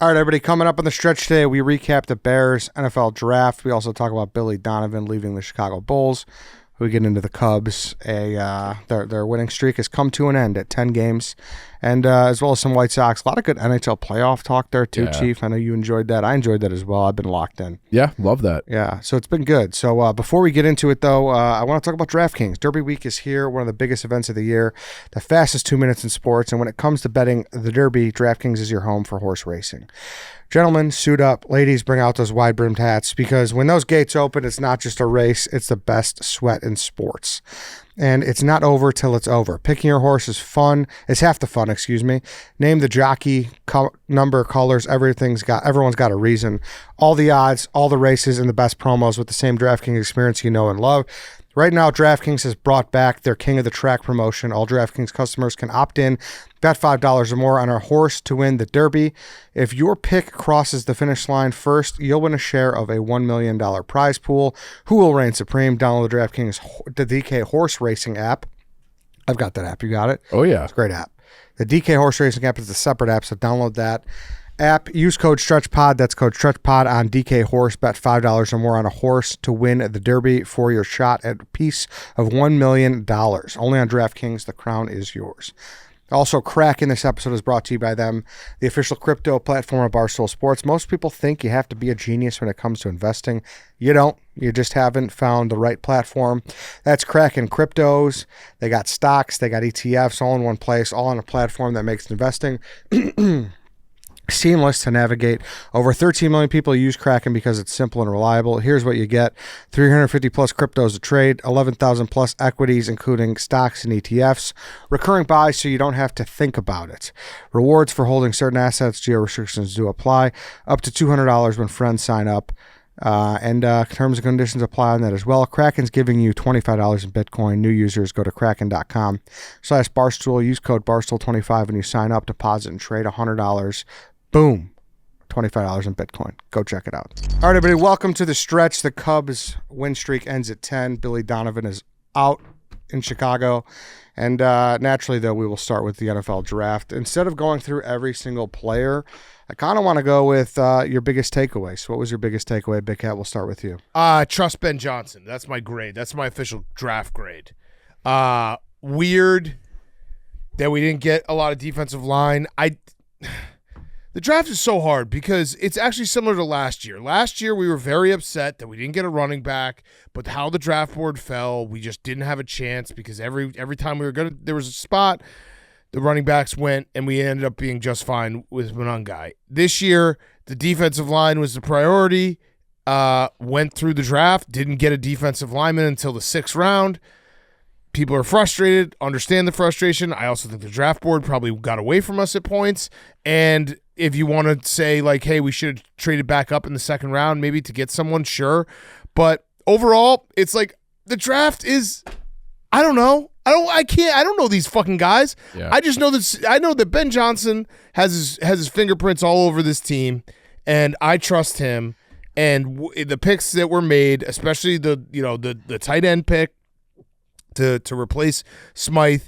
All right, everybody, coming up on the stretch today, we recap the Bears NFL draft. We also talk about Billy Donovan leaving the Chicago Bulls. We get into the Cubs. Their winning streak has come to an end at 10 games, and as well as some White Sox. A lot of good NHL playoff talk there, too, Chief. I know you enjoyed that. I enjoyed that as well. I've been locked in. Yeah, love that. Yeah, so it's been good. So before we get into it, though, I want to talk about DraftKings. Derby Week is here, one of the biggest events of the year, the fastest 2 minutes in sports. And when it comes to betting the Derby, DraftKings is your home for horse racing. Gentlemen, suit up. Ladies, bring out those wide-brimmed hats, because when those gates open, it's not just a race. It's the best sweat in sports. And it's not over till it's over. Picking your horse is fun. It's half the fun, Name the jockey, number, colors, everyone's got a reason. All the odds, all the races, and the best promos with the same DraftKings experience you know and love. Right now, DraftKings has brought back their King of the Track promotion. All DraftKings customers can opt in, bet $5 or more on a horse to win the Derby. If your pick crosses the finish line first, you'll win a share of a $1 million prize pool. Who will reign supreme? Download the DraftKings the DK Horse Racing app. I've got that app. You got it? Oh, yeah. It's a great app. The DK Horse Racing app is a separate app, so download that app. Use code StretchPod. That's code StretchPod on DK Horse. Bet $5 or more on a horse to win the Derby for your shot at a piece of $1 million. Only on DraftKings. The crown is yours. Also, Kraken, this episode is brought to you by them, the official crypto platform of Barstool Sports. Most people think you have to be a genius when it comes to investing. You don't. You just haven't found the right platform. That's Kraken Cryptos. They got stocks. They got ETFs all in one place, all on a platform that makes investing seamless to navigate. Over 13 million people use Kraken because it's simple and reliable. Here's what you get: 350 plus cryptos to trade, 11,000 plus equities, including stocks and ETFs, recurring buys so you don't have to think about it, rewards for holding certain assets, geo restrictions do apply, up to $200 when friends sign up, and terms and conditions apply on that as well. Kraken's giving you $25 in Bitcoin. New users go to kraken.com/Barstool, use code Barstool25 when you sign up, deposit and trade $100. Boom. $25 in Bitcoin. Go check it out. All right, everybody, welcome to the stretch. The Cubs win streak ends at 10. Billy Donovan is out in Chicago. And naturally, though, we will start with the NFL draft. Instead of going through every single player, I kind of want to go with your biggest takeaway. So what was your biggest takeaway? Big Cat, we'll start with you. Trust Ben Johnson. That's my grade. That's my official draft grade. Weird that we didn't get a lot of defensive line. The draft is so hard because it's actually similar to last year. Last year, we were very upset that we didn't get a running back, but how the draft board fell, we just didn't have a chance because every time we were good, there was a spot, the running backs went, and we ended up being just fine with Munungai. This year, the defensive line was the priority, went through the draft, didn't get a defensive lineman until the 6th round. People are frustrated, understand the frustration. I also think the draft board probably got away from us at points, and if you want to say, like, hey, we should have traded back up in the 2nd round maybe to get someone, sure. But overall, it's like the draft is, I don't know. I don't know these fucking guys. Yeah. I just know that I know that Ben Johnson has his fingerprints all over this team, and I trust him. And the picks that were made, especially the tight end pick to replace Smythe,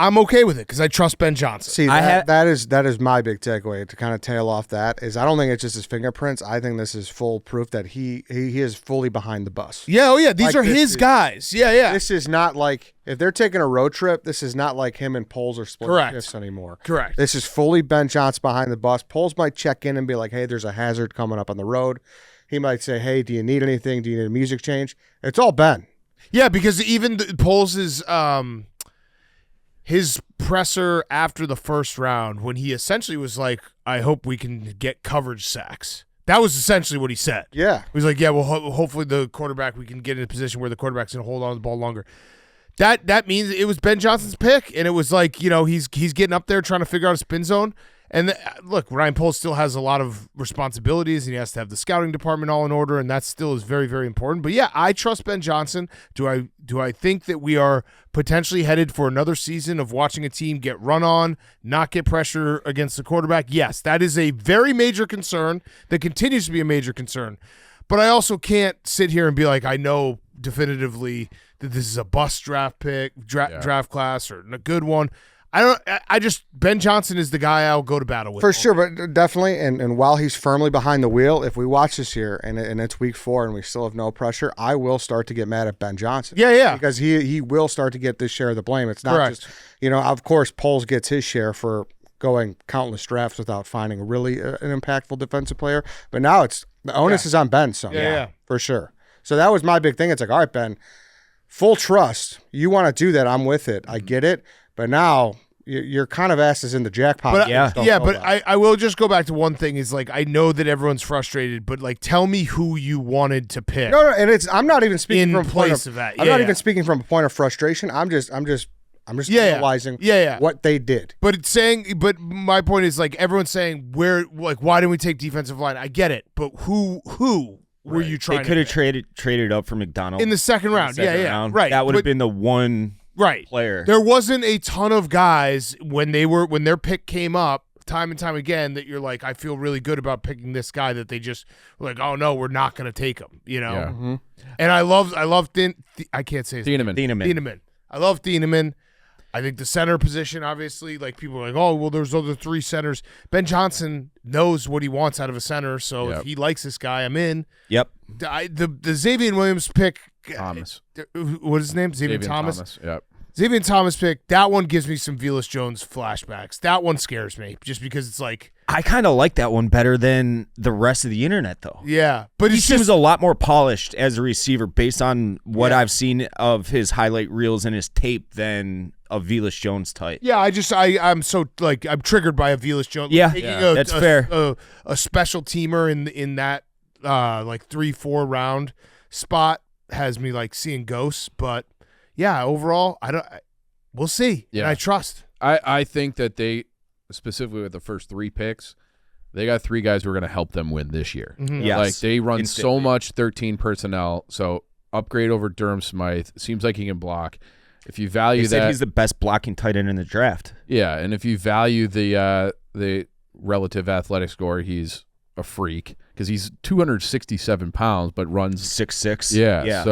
I'm okay with it because I trust Ben Johnson. See, that is my big takeaway. To kind of tail off that is, I don't think it's just his fingerprints. I think this is full proof that he is fully behind the bus. Yeah, oh yeah, these are his guys. Yeah. This is not like, if they're taking a road trip, this is not like him and Poles are splitting shifts anymore. Correct. This is fully Ben Johnson behind the bus. Poles might check in and be like, hey, there's a hazard coming up on the road. He might say, hey, do you need anything? Do you need a music change? It's all Ben. Yeah, because even Poles is his presser after the 1st round, when he essentially was like, I hope we can get coverage sacks. That was essentially what he said. Yeah. He was like, yeah, well, hopefully the quarterback, we can get in a position where the quarterback's going to hold on to the ball longer. That means it was Ben Johnson's pick, and it was like, he's getting up there trying to figure out a spin zone. And look, Ryan Poles still has a lot of responsibilities, and he has to have the scouting department all in order, and that still is very, very important. But yeah, I trust Ben Johnson. Do I think that we are potentially headed for another season of watching a team get run on, not get pressure against the quarterback? Yes, that is a very major concern that continues to be a major concern. But I also can't sit here and be like, I know definitively that this is a bust draft pick, draft class, or a good one. Ben Johnson is the guy I'll go to battle with. For sure, but definitely, and while he's firmly behind the wheel, if we watch this year and it's week 4 and we still have no pressure, I will start to get mad at Ben Johnson. Yeah. Because he will start to get this share of the blame. It's not Correct. just, of course, Poles gets his share for going countless drafts without finding really an impactful defensive player. But now the onus is on Ben somehow. Yeah. For sure. So that was my big thing. It's like, all right, Ben, full trust. You want to do that. I'm with it. I get it. But now you're kind of asses in the jackpot. But I will just go back to one thing is like, I know that everyone's frustrated, but like, tell me who you wanted to pick. No, and I'm not even speaking from place of that. I'm not even speaking from a point of frustration. I'm just realizing what they did. But my point is like, everyone's saying why didn't we take defensive line? I get it, but who were you trying? They could have traded up for McDonald in the second round. Right. That would have been the one. Right. Player. There wasn't a ton of guys when their pick came up time and time again that you're like, I feel really good about picking this guy that they just were like, oh no, we're not going to take him, Yeah. Mm-hmm. And I love I can't say his name. Thieneman. I love Thieneman. I think the center position, obviously, like people are like, oh, well, there's other 3 centers. Ben Johnson knows what he wants out of a center, so if he likes this guy, I'm in. Yep. The Xavier Williams pick, Thomas. What is his name? Xavier Thomas. Yep. Xavier Thomas pick, that one gives me some Velus Jones flashbacks. That one scares me just because it's like. I kind of like that one better than the rest of the internet, though. Yeah. But he seems a lot more polished as a receiver based on what I've seen of his highlight reels and his tape than a Velus Jones type. Yeah, I'm so like I'm triggered by a Velus Jones. Yeah, that's fair. A special teamer in that like 3-4 round spot has me like seeing ghosts, but yeah, overall we'll see. Yeah. And I trust. I think that they, specifically with the first 3 picks, they got 3 guys who are going to help them win this year. Mm-hmm. Yes. Like they run Instantly. so much 13 personnel, so upgrade over Durham Smythe. Seems like he can block. If you value They said that, he's the best blocking tight end in the draft. yeah, and if you value the relative athletic score, he's a freak because he's 267 pounds but runs 6'6". Yeah.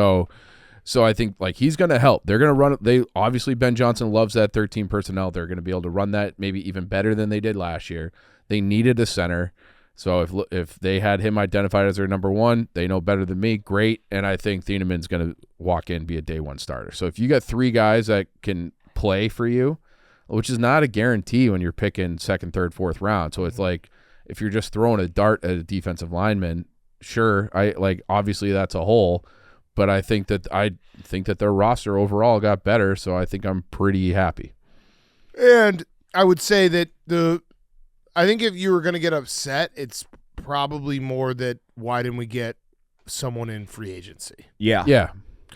So I think like he's going to help. They're going to run. They obviously Ben Johnson loves that 13 personnel. They're going to be able to run that maybe even better than they did last year. They needed a center, so if they had him identified as their number 1, they know better than me. Great, and I think Thieneman's going to walk in and be a day 1 starter. So if you got 3 guys that can play for you, which is not a guarantee when you're picking 2nd, 3rd, 4th round. So it's like if you're just throwing a dart at a defensive lineman, sure, obviously that's a hole. But I think that their roster overall got better, so I think I'm pretty happy. And I would say that I think if you were going to get upset, it's probably more that why didn't we get someone in free agency? Yeah. Yeah.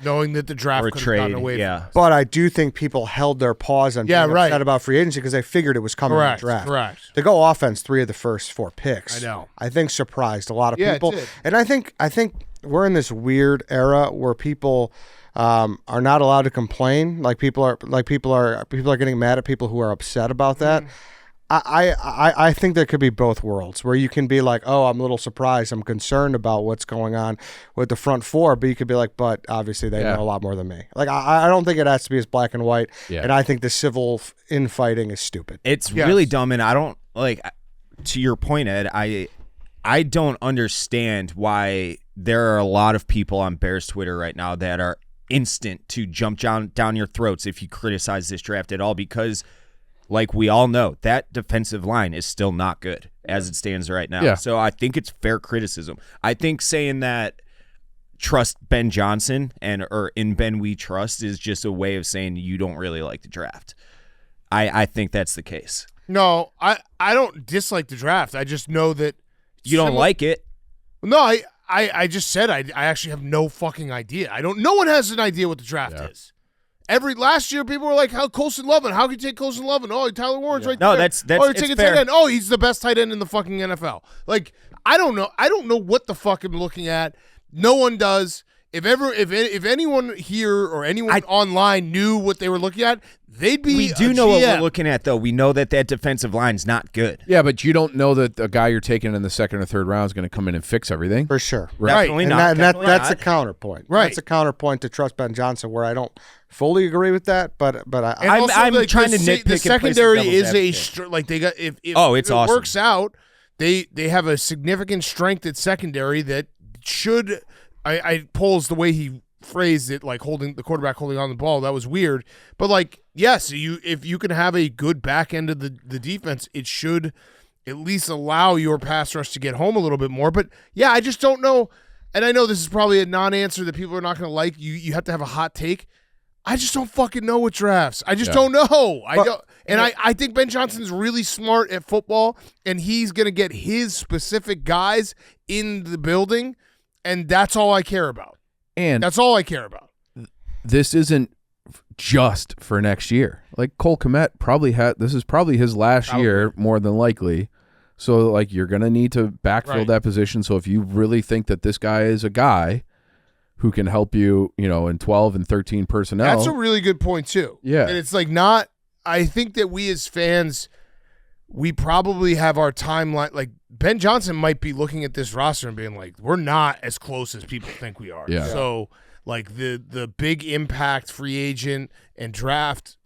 Knowing that the draft Or a could have gotten trade. away Yeah. from us. But I do think people held their paws on being upset about free agency because they figured it was coming in the draft. Correct. To go offense 3 of the first 4 picks. I know. I think surprised a lot of Yeah, it people. did. And I think we're in this weird era where people are not allowed to complain. People are getting mad at people who are upset about that. I think there could be both worlds where you can be like, oh, I'm a little surprised. I'm concerned about what's going on with the front 4, but you could be like, but obviously they know a lot more than me. Like, I don't think it has to be as black and white. Yeah. And I think the civil infighting is stupid. It's really dumb, and I don't to your point, Ed, I don't understand why there are a lot of people on Bears Twitter right now that are instant to jump down your throats if you criticize this draft at all, because like we all know, that defensive line is still not good as it stands right now. Yeah. So I think it's fair criticism. I think saying that trust Ben Johnson or in Ben we trust is just a way of saying you don't really like the draft. I think that's the case. No, I don't dislike the draft. I just know that You don't like it. No, I just said I actually have no fucking idea. No one has an idea what the draft is. Last year people were like, how Colson Lovin? How can you take Colson Lovin? Oh, Tyler Warren's right there. No, that's you're it's taking fair. tight end. Oh, he's the best tight end in the fucking NFL. Like, I don't know what the fuck I'm looking at. No one does. if anyone here or anyone online knew what they were looking at, they'd be. We do know what we're looking at, though. We know that defensive line's not good. Yeah, but you don't know that a guy you're taking in the second or third round is going to come in and fix everything. For sure. Right. Definitely And not. that's a counterpoint. Right. That's a counterpoint to trust Ben Johnson, where I don't fully agree with that, but I'm trying to nitpick. The and secondary play some is devil's advocate. like they got if it's it awesome. works out, they have a significant strength at secondary that should. I Poles the way he phrased it, like holding the quarterback holding on the ball, that was weird. But like, yes, if you can have a good back end of the defense, it should at least allow your pass rush to get home a little bit more. But yeah, I just don't know. And I know this is probably a non-answer that people are not going to like. You have to have a hot take. I just don't fucking know with drafts. I just don't know. I don't. And I think Ben Johnson's really smart at football, and he's going to get his specific guys in the building, and that's all I care about. And That's all I care about. this isn't just for next year. Like Cole Kmet this is probably his last year, more than likely. So like you're gonna need to backfill that position. So if you really think that this guy is a guy who can help you, in 12 and 13 personnel, That's a really good point too. Yeah. And it's like not. I think that we as fans, we probably have our timeline. Like Ben Johnson might be looking at this roster and being like, "We're not as close as people think we are." Yeah. So like the big impact free agent and draft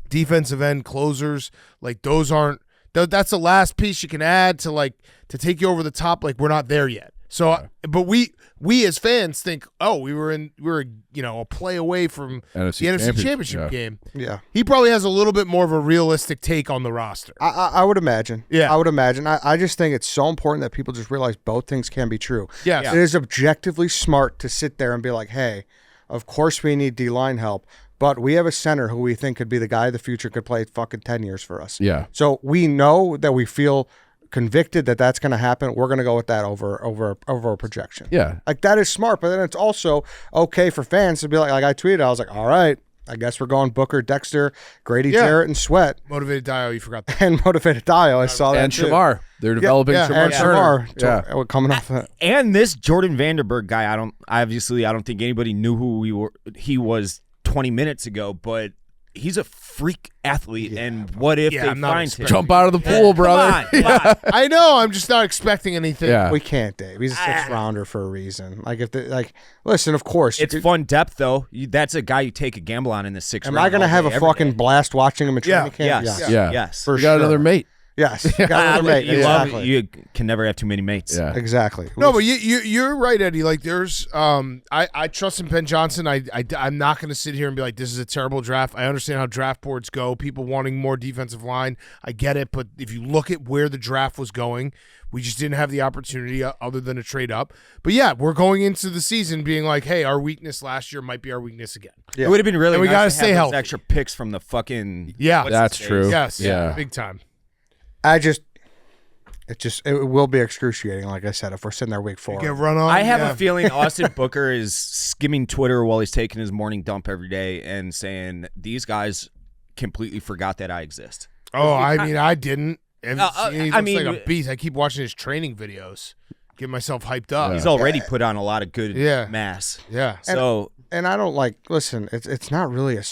defensive end closers, like those aren't. That's the last piece you can add to take you over the top. Like we're not there yet. So, but we as fans think, oh, we were a play away from NFC the NFC Championship Championship game. yeah. He probably has a little bit more of a realistic take on the roster. I would imagine. Yeah. I would imagine. I just think it's so important that people just realize both things can be true. Yes. It is objectively smart to sit there and be like, hey, of course we need D-line help, but we have a center who we think could be the guy of the future, could play fucking 10 years for us. Yeah. So we know that we feel convicted that that's going to happen. We're going to go with that over a projection. Yeah. Like that is smart, but then it's also okay for fans to be like I tweeted, I was like, all right, I guess we're going Booker, Dexter, Grady Jarrett, and Sweat. Motivated Dio, you forgot that. And Motivated Dio. I saw that And too. Shamar. They're developing Shamar. And Turner. Shamar. Coming off that. And this Jordan Vanderberg guy, I don't think anybody knew who he was 20 minutes ago, but he's a freak athlete. And what if they I'm not find him? expecting- Jump out of the pool, brother. Come on. I know. I'm just not expecting anything. Yeah. We can't, Dave. He's a sixth rounder for a reason. Listen, of course. It's fun depth, though. That's a guy you take a gamble on in the sixth round. Am I going to have a fucking blast watching him in training camp? Yes. Yeah. Yes. For We got sure. another mate. Yes. Got another mate. Exactly. You can never have too many mates. Yeah. Exactly. No, but you're right, Eddie. Like there's I trust in Ben Johnson. I'm not going to sit here and be like, this is a terrible draft. I understand how draft boards go. People wanting more defensive line. I get it. But if you look at where the draft was going, we just didn't have the opportunity other than to trade up. But yeah, we're going into the season being like, hey, our weakness last year might be our weakness again. It would have been really And we nice gotta to stay have those healthy. extra picks from the fucking Yeah. That's true. Yes. Yeah. Big time. It will be excruciating, like I said, if we're sitting there week 4. Get run on. I have yeah. a feeling Austin Booker is skimming Twitter while he's taking his morning dump every day and saying, these guys completely forgot that I exist. Oh, I mean, I didn't. He looks mean, like a beast. I keep watching his training videos, get myself hyped up. He's already put on a lot of good mass. Yeah. So And I don't listen, it's not really a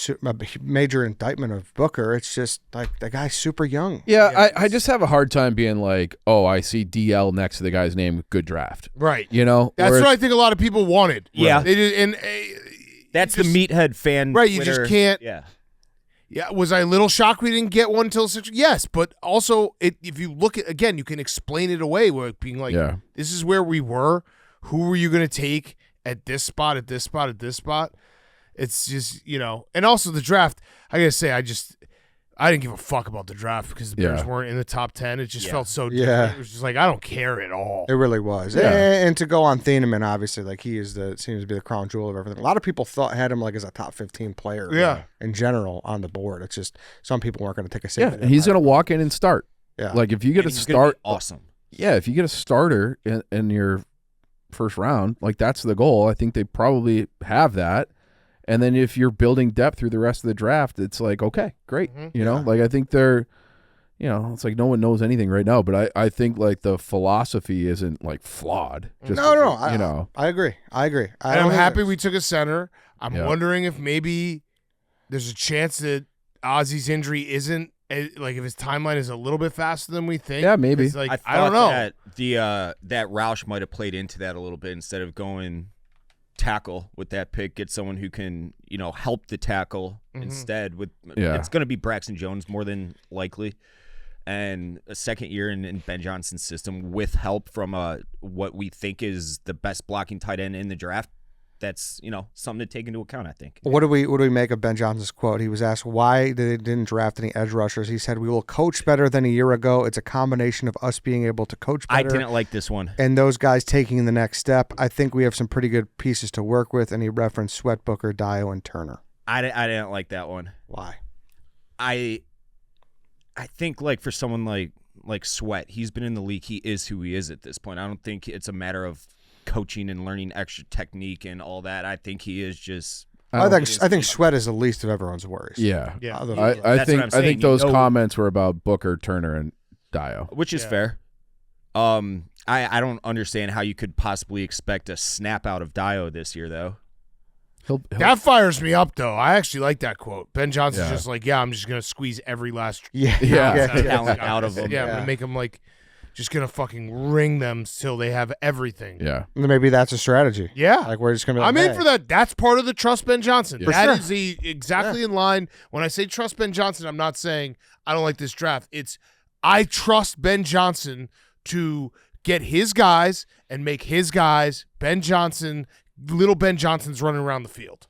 major indictment of Booker. It's just like the guy's super young. Yeah, I just have a hard time being like, oh, I see DL next to the guy's name. Good draft. Right. That's That's what I think a lot of people wanted. Yeah. They did, and that's just- the meathead fan. Right, you Twitter. just can't. Yeah. Yeah, was I a little shocked we didn't get one till such? Yes, but also if you look at again, you can explain it away with being like, this is where we were. Who were you going to take at this spot, at this spot, at this spot? It's just and also the draft. I gotta say, I didn't give a fuck about the draft because the Bears weren't in the top 10. It just felt so different. Yeah. It was just like I don't care at all. It really was. Yeah. And to go on Thieneman, obviously, he seems to be the crown jewel of everything. A lot of people had him as a top 15 player. Yeah. In general on the board. It's just some people weren't going to take a Yeah, safe. and he's going to walk in and start. Yeah. Like if you get And a he's gonna be start, awesome. yeah, if you get a starter in your first round, that's the goal. I think they probably have that. And then if you're building depth through the rest of the draft, it's like, okay, great. Mhm. I think they're, it's like no one knows anything right now. But I think like the philosophy isn't like flawed. Just No. I agree. And I'm happy we took a center. I'm wondering if maybe there's a chance that Ozzy's injury isn't like if his timeline is a little bit faster than we think. Yeah, maybe. Like, I don't know. That Roush might have played into that a little bit instead of going tackle with that pick. Get someone who can help the tackle instead. It's going to be Braxton Jones more than likely, and a second year in Ben Johnson's system with help from what we think is the best blocking tight end in the draft. That's something to take into account, I think. What do we make of Ben Johnson's quote? He was asked why they didn't draft any edge rushers. He said, "We will coach better than a year ago. It's a combination of us being able to coach better." I didn't like this one. And those guys taking the next step. I think we have some pretty good pieces to work with. And he referenced Sweat, Booker, Dio, and Turner. I didn't like that one. Why? I think like for someone like Sweat, he's been in the league. He is who he is at this point. I don't think it's a matter of coaching and learning extra technique and all that. I think he is just. I think Sweat is the least of everyone's worries. Yeah. I think those comments were about Booker, Turner, and Dio, which is fair. I don't understand how you could possibly expect a snap out of Dio this year, though. That fires me up, though. I actually like that quote. Ben Johnson's just like, I'm just gonna squeeze every last talent out of him. I'm gonna make him like. Just gonna fucking ring them till they have everything. Yeah, maybe that's a strategy. Yeah, like we're just gonna. Be like, I'm in for that. That's part of the trust Ben Johnson. Yeah. That is exactly in line. When I say trust Ben Johnson, I'm not saying I don't like this draft. It's I trust Ben Johnson to get his guys and make his guys Ben Johnson. Little Ben Johnson's running around the field.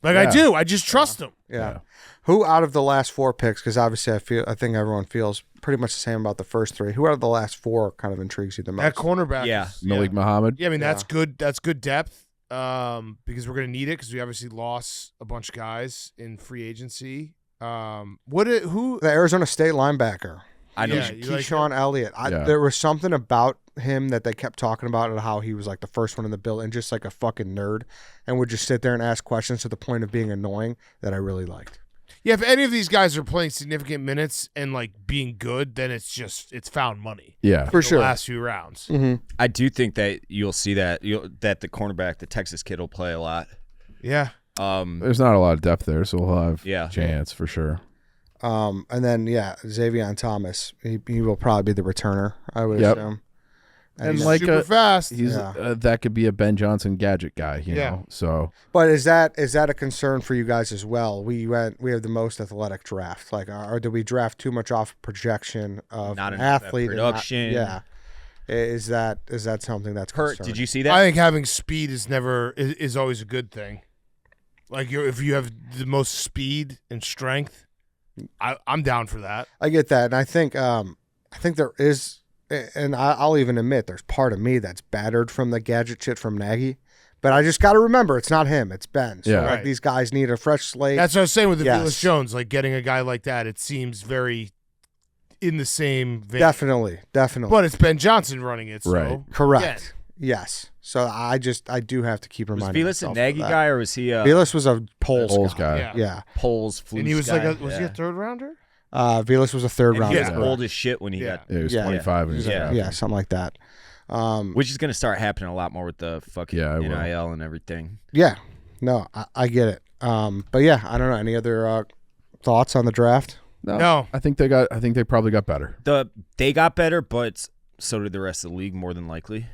I do. I just trust him. Yeah. Who out of the last 4 picks? Because obviously, I think everyone feels pretty much the same about the first 3. Who out of the last 4 kind of intrigues you the most? That cornerback. Malik Muhammad. Yeah, I mean that's good. That's good depth. Because we're gonna need it because we obviously lost a bunch of guys in free agency. Who? The Arizona State linebacker. I know. Keyshawn Elliott. There was something about him that they kept talking about and how he was like the first one in the build and just like a fucking nerd and would just sit there and ask questions to the point of being annoying that I really liked. Yeah, if any of these guys are playing significant minutes and like being good, then it's found money. Yeah, for sure. Last few rounds. Mm-hmm. I do think that you'll see that the cornerback, the Texas kid, will play a lot. Yeah. There's not a lot of depth there, so we'll have chance for sure. And then Xavier Thomas, he will probably be the returner, I would assume. And like super fast. He's that could be a Ben Johnson gadget guy, you know. So, but is that a concern for you guys as well? We have the most athletic draft. Like, or do we draft too much off projection of not an athlete production? Is that something that's hurt? Did you see that? I think having speed is always a good thing. Like if you have the most speed and strength, I'm down for that. I get that, and I think there is. And I'll even admit there's part of me that's battered from the gadget shit from Nagy. But I just got to remember, it's not him, it's Ben. So like these guys need a fresh slate. That's what I was saying with the Velus Jones. Like getting a guy like that, it seems very in the same vein. Definitely. But it's Ben Johnson running it. So right. Correct. Yes. So I do have to keep reminding myself. Was Velus a Nagy guy or was he Velus was a Poles guy. Yeah. Poles flu. And he was guy. Was he a third rounder? Velus was a third rounder. He was old as shit when he got. Yeah, he was 25 when he got Yeah, something like that. Which is going to start happening a lot more with the fucking NIL and everything. Yeah. No, I get it. But yeah, I don't know. Any other thoughts on the draft? No. I think they probably got better. They got better, but so did the rest of the league more than likely.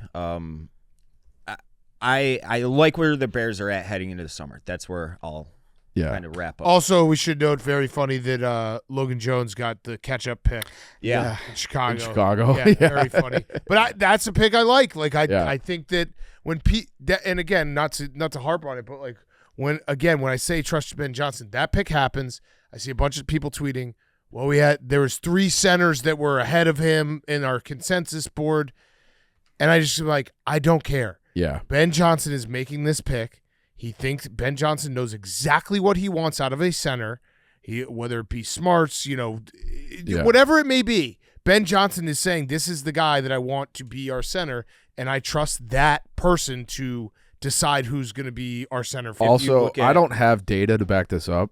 I like where the Bears are at heading into the summer. That's where I'll kind of wrap up. Also, we should note, very funny that Logan Jones got the catch-up pick. Yeah. In Chicago. Yeah, very funny. But that's a pick I like. Like I think that when and again, not to harp on it, but like when I say trust Ben Johnson, that pick happens. I see a bunch of people tweeting, well, there was 3 centers that were ahead of him in our consensus board, and I just like, I don't care. Yeah. Ben Johnson is making this pick. He thinks Ben Johnson knows exactly what he wants out of a center, whether it be smarts, whatever it may be. Ben Johnson is saying, this is the guy that I want to be our center, and I trust that person to decide who's going to be our center. Also, I don't have data to back this up,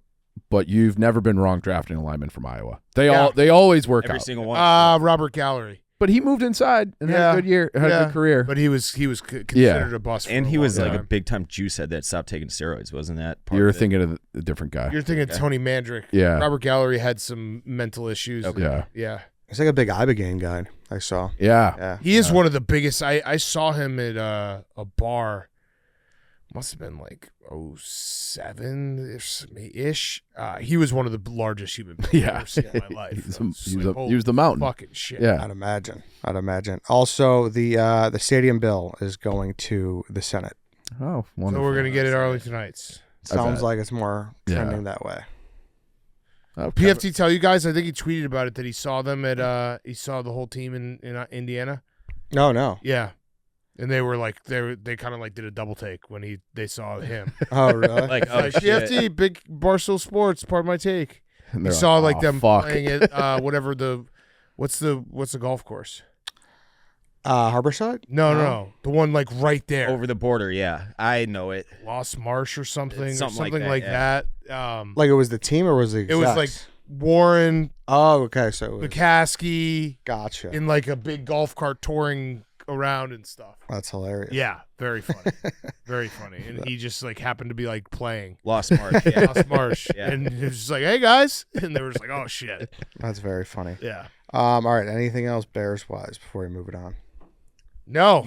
but you've never been wrong drafting a lineman from Iowa. They Yeah. always work Every out. single one. Robert Gallery. But he moved inside and had Yeah. a good year, had a good career. But he was considered a bust. And for he a was long like a time. big time juice head that stopped taking steroids, wasn't that part You're of it? thinking of a different guy. You're thinking Tony Mandrick. Yeah. Robert Gallery had some mental issues. Okay. Yeah. Yeah. He's like a big Ibogaine guy. I saw. Yeah. Yeah. He is one of the biggest. I saw him at a bar. Must have been like 07-ish. He was one of the largest human beings I've ever seen in my life. He was the mountain. Fucking shit. Yeah. I'd imagine. Also, the stadium bill is going to the Senate. Oh, So wonderful. we're gonna get it Arlington Heights. Sounds bet. like it's more Yeah. trending that way. PFT tell you guys. I think he tweeted about it that he saw them at. He saw the whole team in Indiana. No. Yeah. And they were like they kind of like did a double take when they saw him. Oh, really? Like, oh, Like, shit. PFT, big Barstool Sports, part of my take. And You they're saw like "Oh, them fuck." playing at whatever what's the golf course? Harborside? No, the one like right there, Over the border, yeah. I know it. Lost Marsh or something, It's something like like that. Like it was the team or was it? It was like Warren Oh, okay. So it was, McCaskey gotcha. in like a big golf cart touring around and stuff. That's hilarious. Yeah, very funny, very funny. And he just like happened to be like playing Lost Mark. Yeah. Lost Marsh, Yeah. and it was just like, "Hey guys," and they were just like, "Oh shit." That's very funny. Yeah. All right. Anything else Bears wise before we move it on? No.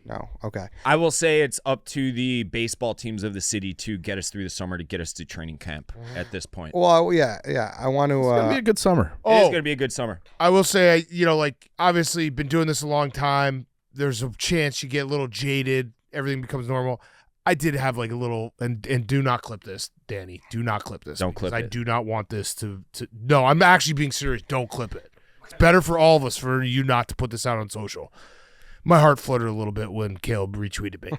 No. Okay. I will say it's up to the baseball teams of the city to get us through the summer, to get us to training camp at this point. Well, yeah. I want to. It's going to be a good summer. It is Oh, going to be a good summer. I will say, like obviously been doing this a long time. There's a chance you get a little jaded. Everything becomes normal. I did have like a little, and do not clip this, Danny. Do not clip this. Don't because clip I it. do not want this to. No, I'm actually being serious. Don't clip it. It's better for all of us for you not to put this out on social. My heart fluttered a little bit when Caleb retweeted me.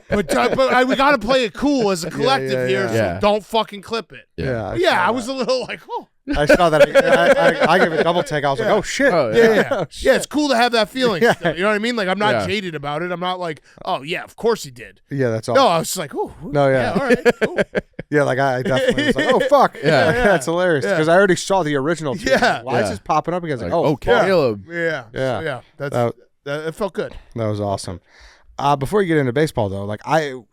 but we got to play it cool as a collective here, yeah. so don't fucking clip it. Yeah. I was a little like, oh. I saw that. I gave it a double take. I was like, oh shit. Oh, Yeah. shit. Yeah, it's cool to have that feeling. Yeah. Still, you know what I mean? Like, I'm not Yeah. jaded about it. I'm not like, oh, yeah, of course he did. Yeah, that's all. No, I was just like, oh. No, yeah. All right, cool. Yeah, like I definitely was like, oh fuck. Yeah. That's hilarious because I already saw the original. Too. Yeah. Why is Yeah. this popping up again? Like, Like, oh, fuck. Caleb. Yeah. Yeah. So, yeah. That- It felt good. That was awesome. Before you get into baseball, though,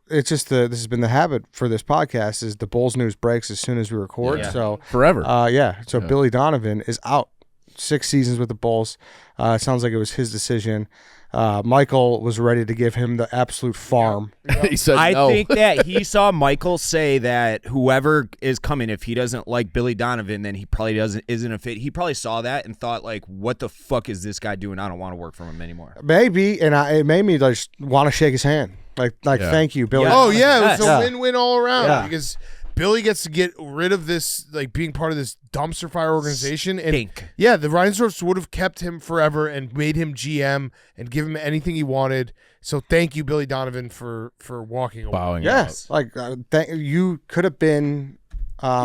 it's just this has been the habit for this podcast is the Bulls news breaks as soon as we record. Yeah. So, Forever. So Billy Donovan is out 6 seasons with the Bulls. It sounds like it was his decision. Michael was ready to give him the absolute farm. He said I no. think that he saw Michael say that whoever is coming, if he doesn't like Billy Donovan, then he probably isn't a fit. He probably saw that and thought, like, what the fuck is this guy doing? I don't want to work for him anymore. Maybe, and it made me just want to shake his hand. Like, Yeah. thank you, Billy. Yeah. Oh, yeah. It was Yeah. a win-win all around Yeah. because Billy gets to get rid of this, like, being part of this dumpster fire organization. And Stink. yeah, the Reinsdorfs would have kept him forever and made him GM and give him anything he wanted. So thank you, Billy Donovan, for walking away. Bowing Yes, like you could have been.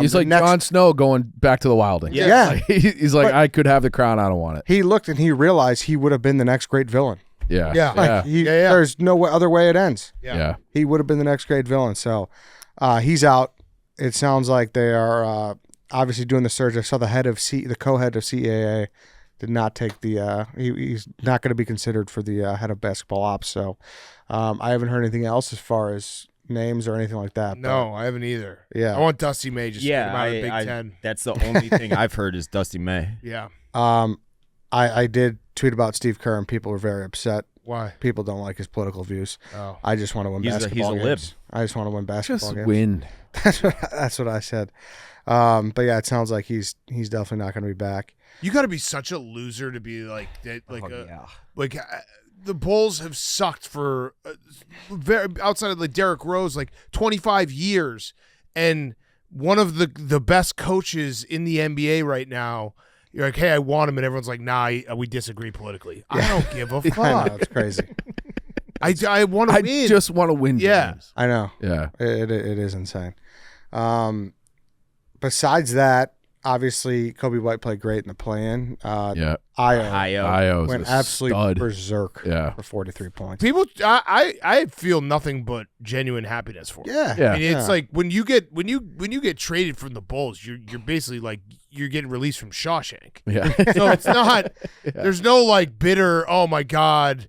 He's the like next, Jon Snow going back to the Wilding. Yeah. Like, he's like, But- I could have the crown. I don't want it. He looked and he realized he would have been the next great villain. Yeah. Yeah. Like Yeah. Yeah. there's no other way it ends. Yeah. He would have been the next great villain. So he's out. It sounds like they are obviously doing the surge. I saw the co-head of CAA did not take the. He's not going to be considered for the head of basketball ops. So I haven't heard anything else as far as names or anything like that. No, I haven't either. Yeah. I want Dusty May just to get him out of the Big Ten. That's the only thing I've heard is Dusty May. Yeah. I did tweet about Steve Kerr and people were very upset. Why? People don't like his political views. Oh. I just want to win He's a basketball lib. games. I just want to win basketball Just games. win. That's what I said. But yeah, it sounds like he's definitely not going to be back. You got to be such a loser to be like that. Yeah. The Bulls have sucked for very outside of like Derrick Rose, like 25 years, and one of the best coaches in the NBA right now. You're like, hey, I want him, and everyone's like, nah, we disagree politically. I don't give a I know, fuck. it's crazy. I want to I win. just want to win Yeah. games. I know. Yeah. It is insane. Besides that, obviously Kobe White played great in the play-in. Yeah. Io was went a absolutely stud. berserk Yeah. for 43 points. People, I feel nothing but genuine happiness for him. Yeah. Yeah. I mean, it's like when you get traded from the Bulls, you're basically like you're getting released from Shawshank. Yeah. So it's not. There's no like bitter. Oh my God,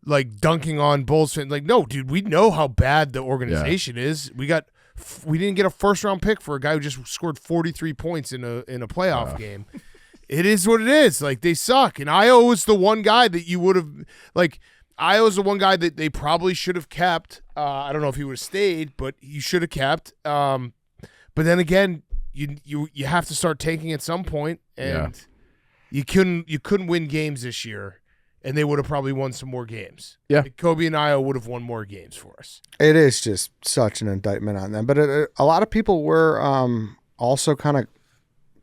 like dunking on Bulls fans. Like no, dude, we know how bad the organization is. We didn't get a first round pick for a guy who just scored 43 points in a playoff game. It is what it is. Like they suck. And Io was the one guy that you would have like. Io was the one guy that they probably should have kept. I don't know if he would have stayed, but you should have kept. But then again, you have to start tanking at some point, and you couldn't win games this year, and they would have probably won some more games. Yeah. Like Kobe and Io would have won more games for us. It is just such an indictment on them. But a lot of people were also kind of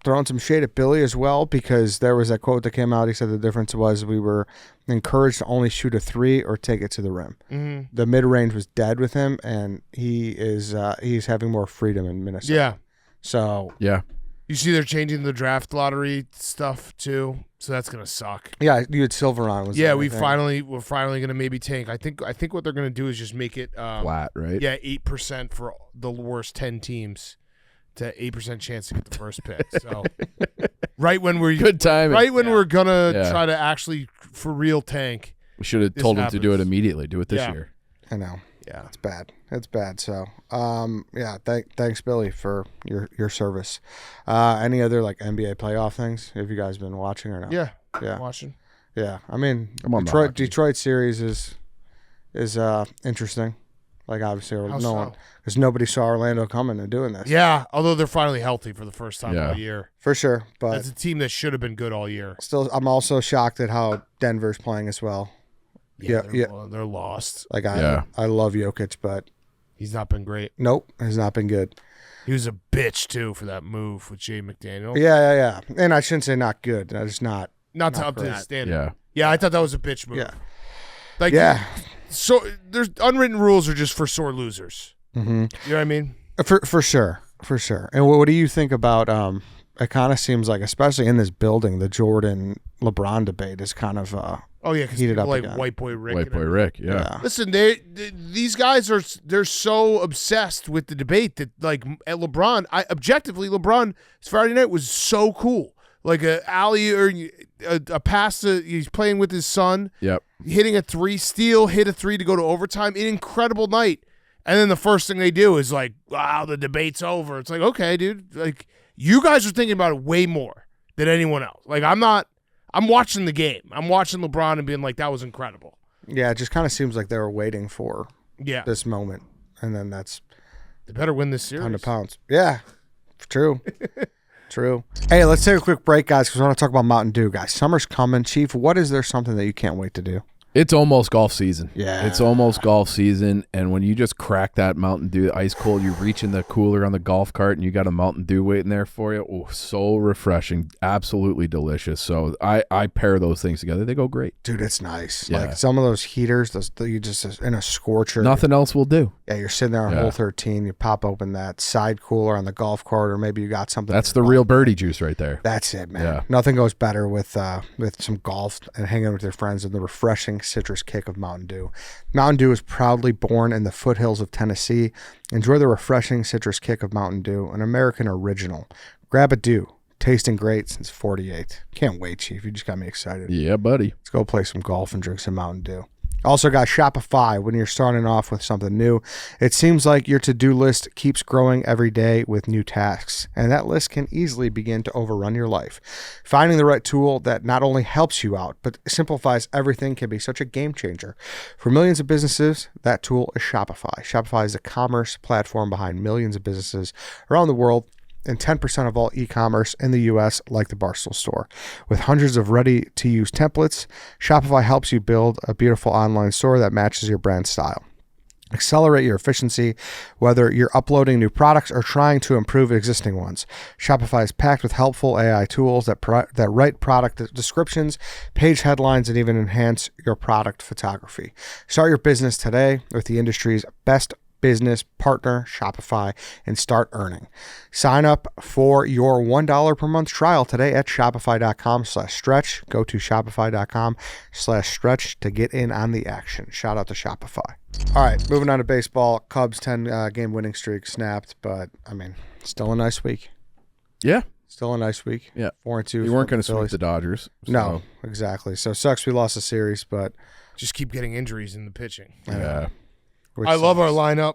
throwing some shade at Billy as well, because there was that quote that came out. He said the difference was we were encouraged to only shoot a 3 or take it to the rim. Mm-hmm. The mid-range was dead with him, and he's having more freedom in Minnesota. Yeah. So Yeah. You see they're changing the draft lottery stuff too, so that's gonna suck. yeah, you had Silveron. Was Yeah, the we're only thing. finally gonna maybe tank. I think what they're gonna do is just make it Flat, right? Yeah, 8% for the worst 10 teams to 8% chance to get the first pick. So right when we're Good timing. we're gonna Yeah. try to actually for real tank. We should have This told him to do it happens. immediately. Do it this Yeah. year. I know. Yeah. It's bad. It's bad. So, thanks, Billy, for your service. Any other like NBA playoff things? Have you guys been watching or not? Yeah. Yeah. Watching. Yeah. I mean, I'm on the hockey. Detroit series is interesting. Like obviously, How no so? one, because nobody saw Orlando coming and doing this. Yeah, although they're finally healthy for the first time Yeah. all year. for sure. But That's a team that should have been good all year. still, I'm also shocked at how Denver's playing as well. Yeah, They're lost. Like Yeah. I love Jokic, but He's not been great. nope, has not been good. He was a bitch too for that move with Jay McDaniel. Yeah. And I shouldn't say not good. Just not. Not to Not up to great. his standard. Yeah. Yeah, I thought that was a bitch move. Yeah. Like Yeah. So there's unwritten rules are just for sore losers. Mm-hmm. You know what I mean? For sure. And what do you think about? It kind of seems like, especially in this building, the Jordan LeBron debate is kind of Oh yeah, because Heated people up like again. White Boy Rick. White and boy everything. Rick. Yeah. Listen, these guys they're so obsessed with the debate that like at LeBron, objectively LeBron's Friday night was so cool. Like a alley or a pass to he's playing with his son, Yep. hitting a 3, hit a 3 to go to overtime. An incredible night. And then the first thing they do is like, wow, the debate's over. It's like, okay, dude, like you guys are thinking about it way more than anyone else. Like I'm watching the game. I'm watching LeBron and being like, that was incredible. yeah. It just kind of seems like they were waiting for Yeah. this moment, and then that's They better win this series. 100 pounds. Yeah, true. True. Hey, let's take a quick break, guys, because I want to talk about Mountain Dew, guys. Summer's coming. Chief, what is there something that you can't wait to do? It's almost golf season. Yeah. It's almost golf season. And when you just crack that Mountain Dew ice cold, you reach in the cooler on the golf cart and you got a Mountain Dew waiting there for you. Oh, so refreshing. Absolutely delicious. So I pair those things together. They go great. Dude, it's nice. Yeah. Like some of those heaters, you just in a scorcher. Nothing else will do. Yeah, you're sitting there on Yeah. hole 13. You pop open that side cooler on the golf cart, or maybe you got something. That's the real birdie juice right there. That's it, man. Yeah. Nothing goes better with some golf and hanging out with your friends and the refreshing citrus kick of Mountain Dew. Mountain Dew is proudly born in the foothills of Tennessee. Enjoy the refreshing citrus kick of Mountain Dew, an American original. Grab a Dew. Tasting great since 48. Can't wait, Chief. You just got me excited. Yeah, buddy. Let's go play some golf and drink some Mountain Dew. Also got Shopify. When you're starting off with something new, it seems like your to-do list keeps growing every day with new tasks, and that list can easily begin to overrun your life. Finding the right tool that not only helps you out, but simplifies everything can be such a game changer. For millions of businesses, that tool is Shopify. Shopify is the commerce platform behind millions of businesses around the world, and 10% of all e-commerce in the U.S. like the Barstool Store. With hundreds of ready-to-use templates, Shopify helps you build a beautiful online store that matches your brand style. Accelerate your efficiency, whether you're uploading new products or trying to improve existing ones. Shopify is packed with helpful AI tools that write product descriptions, page headlines, and even enhance your product photography. Start your business today with the industry's best business partner Shopify and start earning. Sign up for your $1 per month trial today at shopify.com/stretch. Go to shopify.com/stretch to get in on the action. Shout out to Shopify. All right, moving on to baseball. Cubs 10-game winning streak snapped, but, I mean, still a nice week. Yeah. Still a nice week. Yeah. 4-2. You weren't going to sweep the Dodgers. So. No, exactly. So sucks we lost the series, but Just keep getting injuries in the pitching. Yeah. I love our lineup.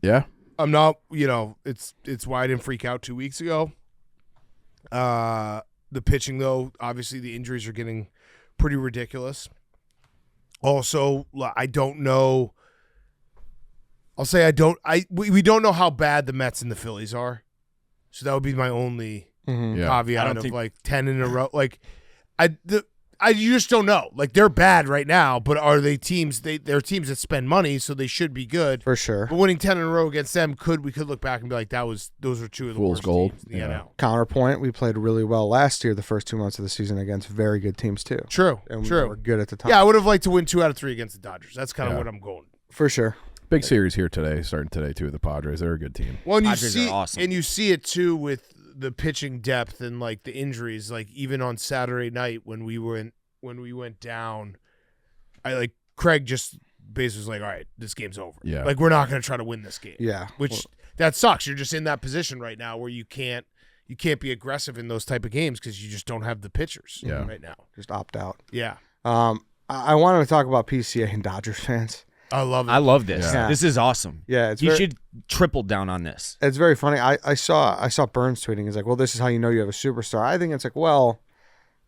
Yeah. I'm not, it's why I didn't freak out 2 weeks ago. The pitching, though, obviously the injuries are getting pretty ridiculous. Also, I don't know. I'll say we don't know how bad the Mets and the Phillies are. So that would be my only caveat of 10 in a row. Like, you just don't know. Like, they're bad right now, but are they teams? They're teams that spend money, so they should be good for sure. But winning 10 in a row against them, we could look back and be like, those are two of the Fool's worst gold. teams in the NL. Counterpoint: we played really well last year, the first 2 months of the season against very good teams too. True, and we true. were good at the time. Yeah, I would have liked to win 2 out of 3 against the Dodgers. That's kind of what I'm going for sure. Big series here today, starting today too. The Padres, they're a good team. Well, and Padres are awesome. And you see it too with the pitching depth and like the injuries. Like even on Saturday night when we went down, Craig just basically was like, "All right, this game's over. Yeah, like we're not going to try to win this game. Yeah, that sucks. You're just in that position right now where you can't be aggressive in those type of games because you just don't have the pitchers right now. Just opt out. Yeah. I wanted to talk about PCA and Dodgers fans. I love it. I love this. Yeah. This is awesome. Yeah, you should triple down on this. It's very funny. I saw Burns tweeting. He's like, "Well, this is how you know you have a superstar." I think it's like, well,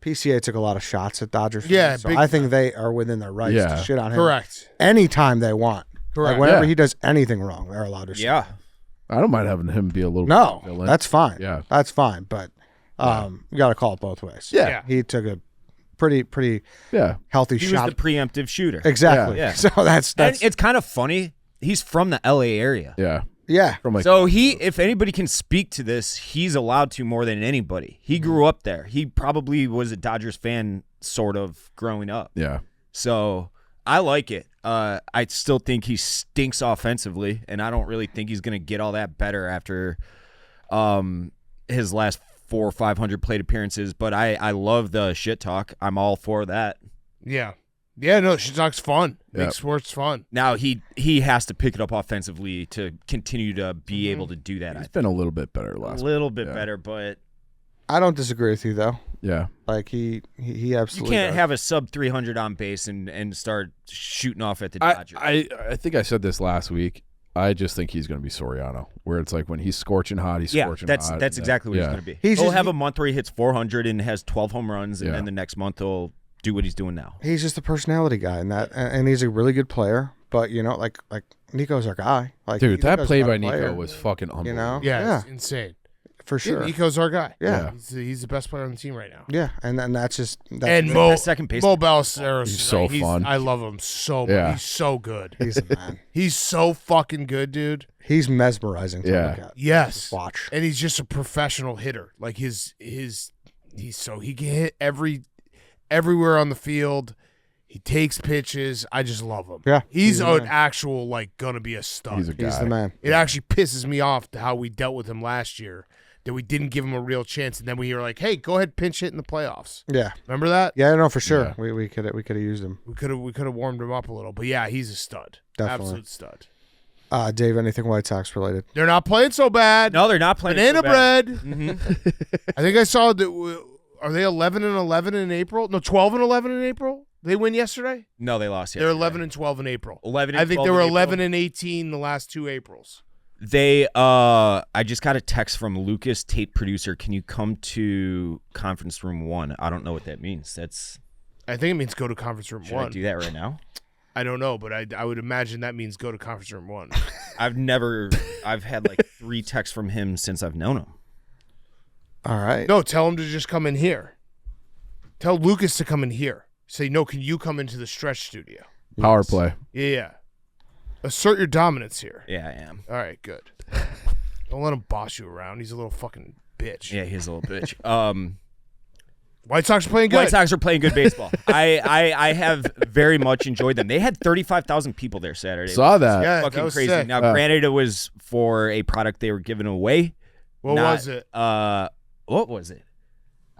PCA took a lot of shots at Dodgers fans. Yeah, so I think they are within their rights to shit on him. Correct. Anytime they want. Correct. Like whenever he does anything wrong, they're allowed to. Yeah. I don't mind having him be a little. No, villain. that's fine. Yeah, that's fine. But you got to call it both ways. Yeah. He took a pretty healthy He shot. was the preemptive shooter. Exactly. Yeah. So that's And it's kind of funny. He's from the LA area. Yeah. From So if anybody can speak to this, he's allowed to more than anybody. He grew up there. He probably was a Dodgers fan sort of growing up. Yeah. So I like it. I still think he stinks offensively, and I don't really think he's going to get all that better after his last 400 or 500 plate appearances. But I love the shit talk. I'm all for that. Yeah. Yeah, no, shit talk's fun. Makes sports fun. Now he has to pick it up offensively to continue to be able to do that. He's been a little bit better last. A little bit better, but I don't disagree with you though. Yeah. Like he absolutely. you can't does. have a sub 300 on base and start shooting off at the Dodgers. I think I said this last week. I just think he's going to be Soriano, where it's like when he's scorching hot, he's scorching hot. That's exactly what he's going to be. He'll have a month where he hits 400 and has 12 home runs, and then the next month he'll do what he's doing now. He's just a personality guy, and he's a really good player. But like Nico's our guy. Like, dude, that play by player, Nico was fucking unbelievable. You know, Yeah, it's insane. for sure. Nico's our guy. Yeah. He's the best player on the team right now. Yeah, and that's just And Mo, second base. Mo Ballesteros, He's so fun. I love him so much. Yeah. He's so good. he's a man. He's so fucking good, dude. He's mesmerizing to look at. Yes. Just watch. And he's just a professional hitter. Like he can hit everywhere on the field. He takes pitches. I just love him. Yeah, He's the an man. actual gonna be a stud. He's a guy. He's the man. It actually pisses me off how we dealt with him last year, that we didn't give him a real chance, and then we were like, "Hey, go ahead, pinch hit in the playoffs." Yeah. Remember that? Yeah, no, for sure. Yeah. We could have used him. We could have warmed him up a little, but yeah, he's a stud. Definitely. Absolute stud. Dave, anything White Sox related? They're not playing so bad. No, they're not playing. Banana so bad. bread. Mhm. I think I saw that. Are they 11-11 in April? No, 12-11 in April. They win yesterday. No, they lost. They're Yesterday. 11-12 in April. 11 and I think 12 they were in April. 11-18 the last 2 Aprils. They I just got a text from Lucas, tape producer. Can you come to conference room 1? I don't know what that means. I think it means go to conference room Should 1. I do that right now? I don't know, but I would imagine that means go to conference room 1. I've had like 3 texts from him since I've known him. All right. No, tell him to just come in here. Tell Lucas to come in here. Say, no, can you come into the stretch studio? Power play. Yeah. Assert your dominance here. Yeah, I am. All right, good. Don't let him boss you around. He's a little fucking bitch. Yeah, he's a little bitch. White Sox are playing good. White Sox are playing good baseball. I have very much enjoyed them. They had 35,000 people there Saturday. Saw that. Yeah, Fucking that was crazy. sick. Now, granted, it was for a product they were giving away. What was it? What was it?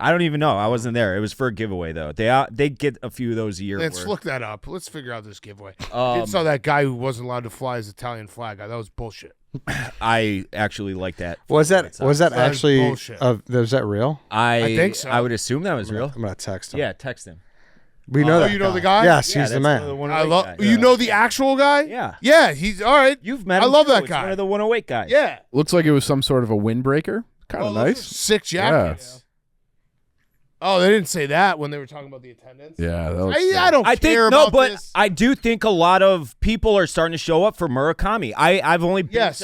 I don't even know. I wasn't there. It was for a giveaway though. They get a few of those a year. Let's look that up. Let's figure out this giveaway. I saw that guy who wasn't allowed to fly his Italian flag. That was bullshit. I actually like that. Was that actually? bullshit. Was that real? I think so. I would assume that was real. I'm gonna text him. Yeah, text him. We know that. You know guy. the guy? Yes, Yeah, he's the that's man. one I of the love. guys. You know the actual guy? Yeah. Yeah, he's all right. You've met I him. love too. that It's guy. one of the 108 guys. Yeah. Looks like it was some sort of a windbreaker. Kind of Those are nice. sick jackets. Oh, they didn't say that when they were talking about the attendance. Yeah, that was I don't I think care no, about but this. I do think a lot of people are starting to show up for Murakami. I've only been Yes.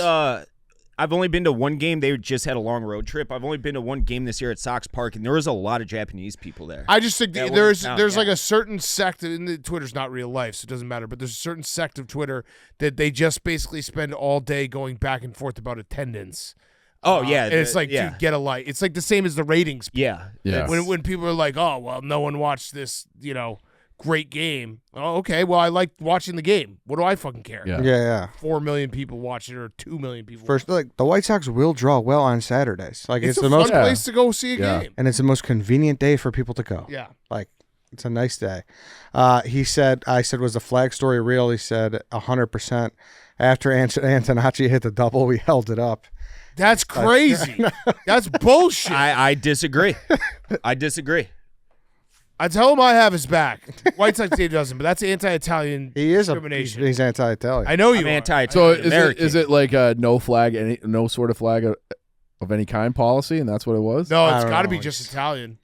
I've only been to one game. They just had a long road trip. I've only been to one game this year at Sox Park, and there was a lot of Japanese people there. I just think That there's wouldn't count, like yeah. a certain sect, and Twitter's not real life, so it doesn't matter. But there's a certain sect of Twitter that they just basically spend all day going back and forth about attendance. Oh yeah, And it's like, yeah, dude, get a light. It's like the same as the ratings. yeah, Yeah. When people are like, oh well, no one watched this, great game. Oh, okay. Well, I like watching the game. What do I fucking care? Yeah. Yeah. 4 million people watch it or 2 million people. First, like the White Sox will draw well on Saturdays. Like it's it's a the fun most, place to go see a Yeah. game. and it's the most convenient day for people to go. Yeah. Like it's a nice day. He said, I said, was the flag story real? He said 100%. After Antonacci hit the double, we held it up. That's crazy. That's bullshit. I disagree. I disagree. I tell him I have his back. White Sox team doesn't, but that's anti-Italian He is discrimination. he's anti-Italian. I know you I'm are. anti. So American. is it like a no flag, no sort of flag of any kind policy, and that's what it was? No, I it's don't got to know. be just Italian.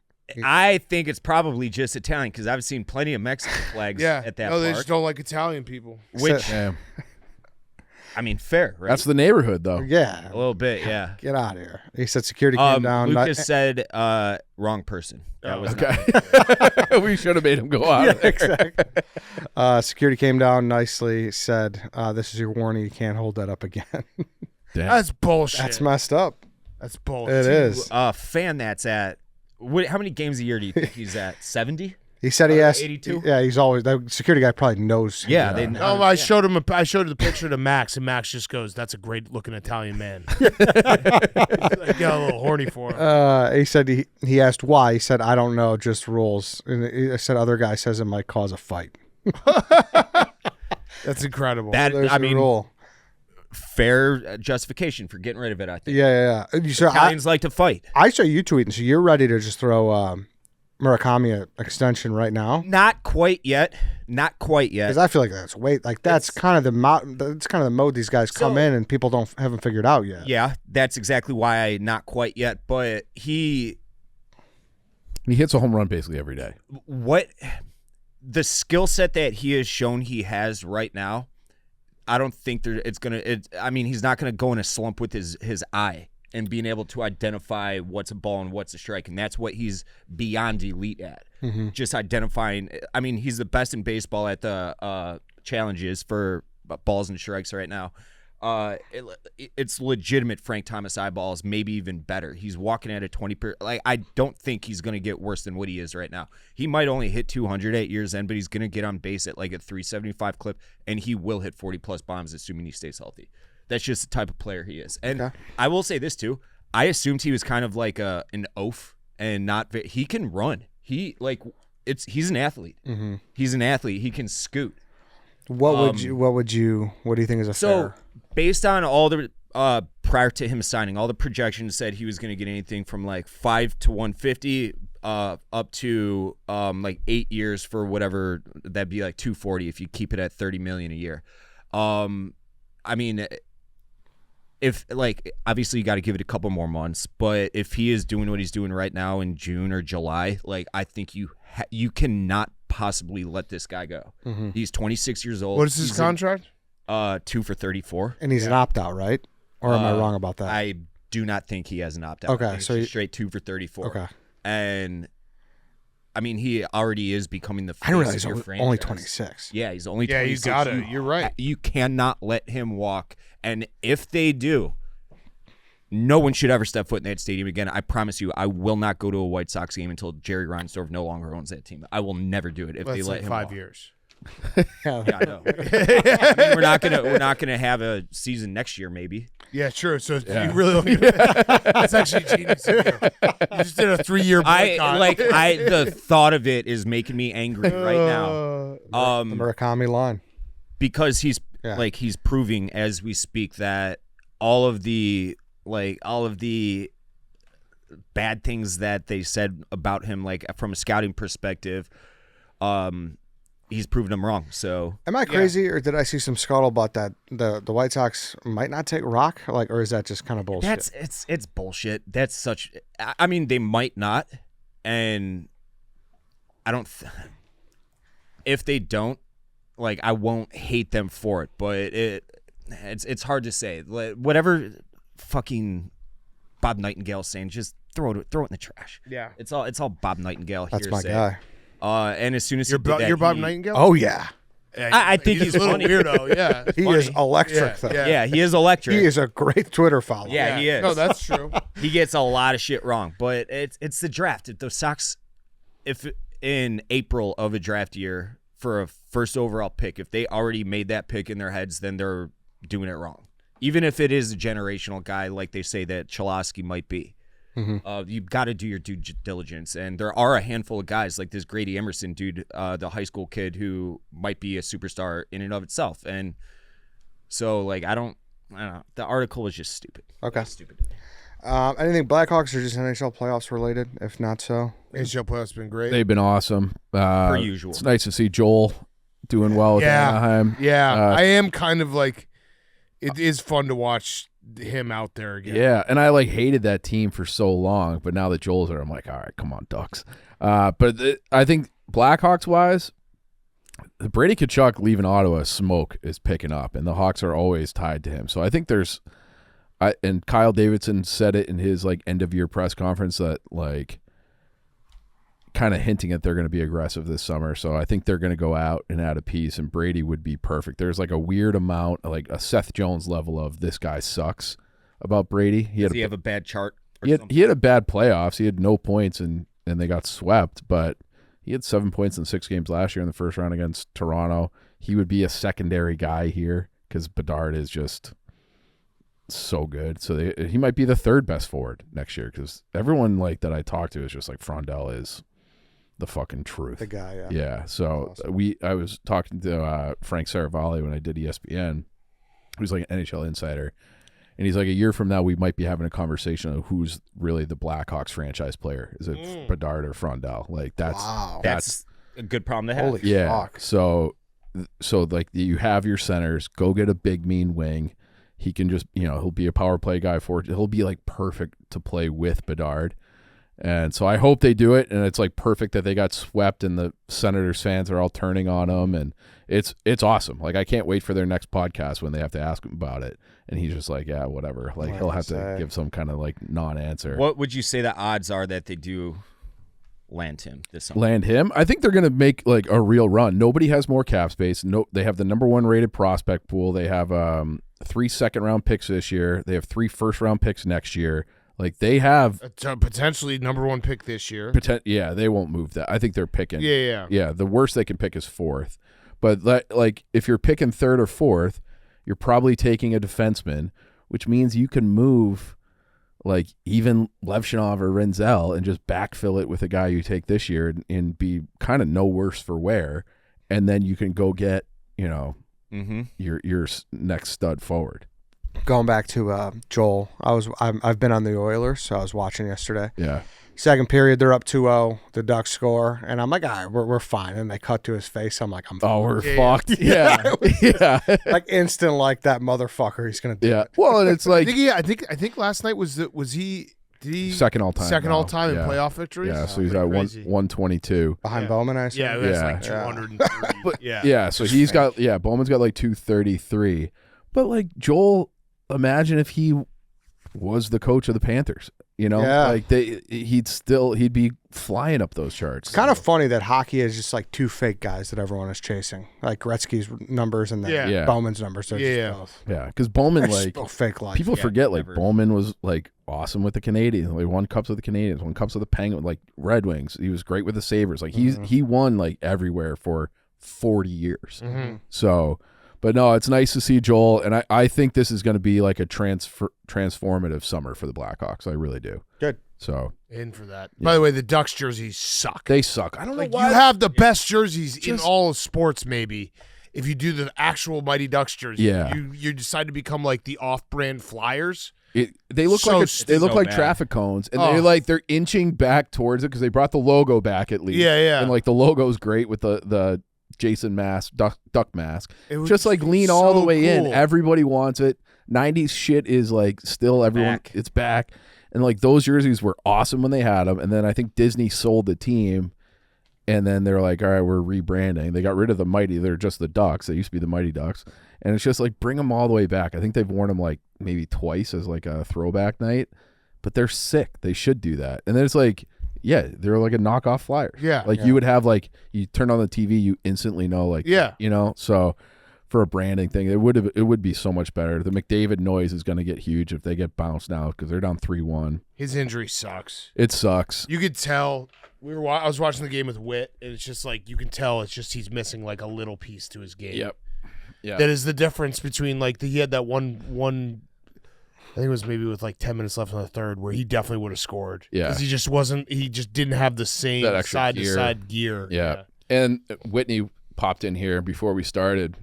I think it's probably just Italian because I've seen plenty of Mexican flags Yeah. at that no, they park. just don't like Italian people. Which Yeah. I mean, fair, right? That's the neighborhood, though. Yeah. a little bit, yeah. Get out of here. He said security came down. Lucas said wrong person. That was not- Okay. We should have made him go out. Yeah, exactly. Security came down nicely, said, this is your warning. You can't hold that up again. Damn. That's bullshit. That's messed up. That's bullshit. It is. fan that's at how many games a year do you think he's at? 70? He said he asked. 82? Yeah, he's always, the security guy probably knows. Yeah, they Oh, I showed him. I showed the picture to Max, and Max just goes, "That's a great looking Italian man." I got a little horny for him. He said he asked why. He said, I don't know, just rules. And he said other guy says it might cause a fight. That's incredible. That There's I the mean, rule. fair justification for getting rid of it. I think Yeah. You said, Italians like to fight. I saw you tweeting, so you're ready to just throw Murakami an extension right now? Not quite yet. Not quite yet. Because I feel like that's kind of the mode these guys come in and people haven't figured out yet. Yeah, that's exactly why I not quite yet. But he hits a home run basically every day. The skill set that he has shown he has right now, I don't think he's not gonna go in a slump with his eye and being able to identify what's a ball and what's a strike, and that's what he's beyond elite at. Mm-hmm. Just identifying. I mean, he's the best in baseball at the challenges for balls and strikes right now. It's legitimate Frank Thomas eyeballs, maybe even better. He's walking at a 20 I don't think he's going to get worse than what he is right now. He might only hit 200 at year's end, but he's going to get on base at like a 375 clip, and he will hit 40 plus bombs assuming he stays healthy. That's just the type of player he is. And Okay. I will say this too. I assumed he was kind of like an oaf and not. He can run. He's an athlete. Mm-hmm. He's an athlete. He can scoot. What do you think is a fair? Based on all the prior to him signing, all the projections said he was going to get anything from like 5 to 150 up to like 8 years for whatever, that'd be like 240 if you keep it at 30 million a year. I mean, if like obviously you got to give it a couple more months, but if he is doing what he's doing right now in June or July, like I think you cannot possibly let this guy go. Mm-hmm. He's 26 years old. What is his contract? 2 for 34. And he's an opt-out, right? Or am I wrong about that? I do not think he has an opt-out. Okay, I think so it's straight 2 for 34. Okay. And I mean, he already is becoming the face I didn't realize of your he's franchise. only 26. Yeah, he's only Yeah, 26. you got it. You're right. You cannot let him walk. And if they do, no one should ever step foot in that stadium again. I promise you, I will not go to a White Sox game until Jerry Reinsdorf no longer owns that team. I will never do it if That's they let like him 5 walk. years. Yeah, I know. I mean, we're not gonna have a season next year, maybe. Yeah, true. So you really don't even, that's actually genius of you. You just did a 3-year boycott. The thought of it is making me angry right now. The Murakami line. Because he's proving as we speak that all of the bad things that they said about him, like from a scouting perspective, he's proven them wrong. So am I crazy, or did I see some scuttlebutt that the White Sox might not take Rock, or is that just kind of bullshit? It's bullshit. That's such. I mean, they might not, and I don't. If they don't, I won't hate them for it, but it's hard to say. Whatever fucking Bob Nightingale's saying, just throw it in the trash. Yeah, it's all Bob Nightingale. That's my guy. guy. And as soon as you're Bob Nightingale. Oh yeah. I think he's a little funny. weirdo. Yeah, he is electric though. Yeah, he is electric. He is a great Twitter follower. Yeah, he is. No, that's true. He gets a lot of shit wrong, but it's the draft. If the Sox, if in April of a draft year for a first overall pick, if they already made that pick in their heads, then they're doing it wrong. Even if it is a generational guy, like they say that Cholosky might be. Mm-hmm. You've got to do your due diligence, and there are a handful of guys like this Grady Emerson dude, the high school kid who might be a superstar in and of itself. And so, I don't know. The article was just stupid. Okay, stupid. Anything Blackhawks or just NHL playoffs related? If not so, NHL playoffs have been great. They've been awesome. Per usual. It's nice to see Joel doing well with Anaheim. Yeah, I am kind of it is fun to watch him out there again. Yeah, and I hated that team for so long, but now that Joel's there, I'm like, all right, come on, Ducks. I think Blackhawks wise, the Brady Tkachuk leaving Ottawa smoke is picking up, and the Hawks are always tied to him. So I think and Kyle Davidson said it in his end of year press conference that kind of hinting that they're going to be aggressive this summer. So I think they're going to go out and add a piece, and Brady would be perfect. There's a weird amount, a Seth Jones level of this guy sucks about Brady. Does he have a bad chart? He had a bad playoffs. He had no points, and they got swept, but he had 7 points in 6 games last year in the first round against Toronto. He would be a secondary guy here because Bedard is just so good. So he might be the third best forward next year because everyone that I talk to is just Frondell is the fucking truth. The guy, yeah. Yeah. So awesome. I was talking to Frank Saravalli when I did ESPN, who's an NHL insider, and he's a year from now we might be having a conversation of who's really the Blackhawks franchise player. Is it Bedard or Frondell? That's a good problem to have. Holy fuck. So you have your centers. Go get a big mean wing. He can just he'll be a power play guy for it. He'll be perfect to play with Bedard. And so I hope they do it, and it's perfect that they got swept, and the Senators fans are all turning on them, and it's awesome. I can't wait for their next podcast when they have to ask him about it, and he's just yeah, whatever. He'll have to give some kind of non-answer. What would you say the odds are that they do land him this summer? Land him? I think they're going to make a real run. Nobody has more cap space. No, they have the number 1 rated prospect pool. They have 3 second-round picks this year. They have 3 first-round picks next year. They have potentially number 1 pick this year. Yeah, they won't move that. I think they're picking. Yeah. The worst they can pick is 4th. But if you're picking 3rd or 4th, you're probably taking a defenseman, which means you can move even Levshinov or Renzel and just backfill it with a guy you take this year and be kind of no worse for wear, and then you can go get your next stud forward. Going back to Joel, I've been on the Oilers, so I was watching yesterday. Yeah. Second period, they're up 2-0. The Ducks score, and I'm like, all right, we're fine. And they cut to his face. I'm like, we're fucked. Yeah. Yeah. Instant, that motherfucker. He's gonna do it. Well, and it's I think last night was he second all time. Second all time in playoff victories. Yeah, so he's at 122 behind Bowman. I assume. Yeah, that's 230. Yeah, so he's got Bowman's got 233. But Joel, imagine if he was the coach of the Panthers. You know, Yeah. like he'd be flying up those charts. It's kind of funny that hockey is just like two fake guys that everyone is chasing, like Gretzky's numbers and then Yeah. Bowman's numbers. They're Yeah. just both. yeah, because Bowman They're just like both fake life. people forget like never. Bowman was like awesome with the Canadians. Like won cups with the Canadians, won cups with the Penguins, like Red Wings. He was great with the Sabres. Like he won like everywhere for 40 years. Mm-hmm. So, but no, it's nice to see Joel, and I think this is going to be like a transformative summer for the Blackhawks. I really do. Good. So In for that. By the way, the Ducks jerseys suck. they suck. I don't know Like why. you have the best jerseys in Just- all of sports, maybe. If you do the actual Mighty Ducks jersey, Yeah. you decide to become like the off-brand Flyers. They look So like they look so like bad. traffic cones, and Oh. they're inching back towards it because they brought the logo back at least. Yeah, yeah. And like the logo's great with the Jason mask, duck mask. It was Just like lean all the so way in. cool. Everybody wants it. 90s shit is like still everyone. Back. It's back, and like those jerseys were awesome when they had them, and then I think Disney sold the team. And then they're like, all right, we're rebranding. They got rid of the Mighty. They're just the Ducks. They used to be the Mighty Ducks. And it's just like, bring them all the way back. I think they've worn them like maybe twice as like a throwback night. But they're sick. They should do that. And then it's like, yeah, they're like a knockoff Flyers. Yeah. Like you would have like, you turn on the TV, you instantly know like, Yeah. you know. So for a branding thing, it would be so much better. The McDavid noise is going to get huge if they get bounced now because they're down 3-1. His injury sucks. It sucks. You could tell. I was watching the game with Witt, and it's just like you can tell. It's just he's missing like a little piece to his game. Yep. Yeah. That is the difference between like he had that one. I think it was maybe with like 10 minutes left in the third where he definitely would have scored. Yeah. Because he just wasn't. He just didn't have the same That extra side gear. to side gear. Yeah. And Whitney popped in here before we started.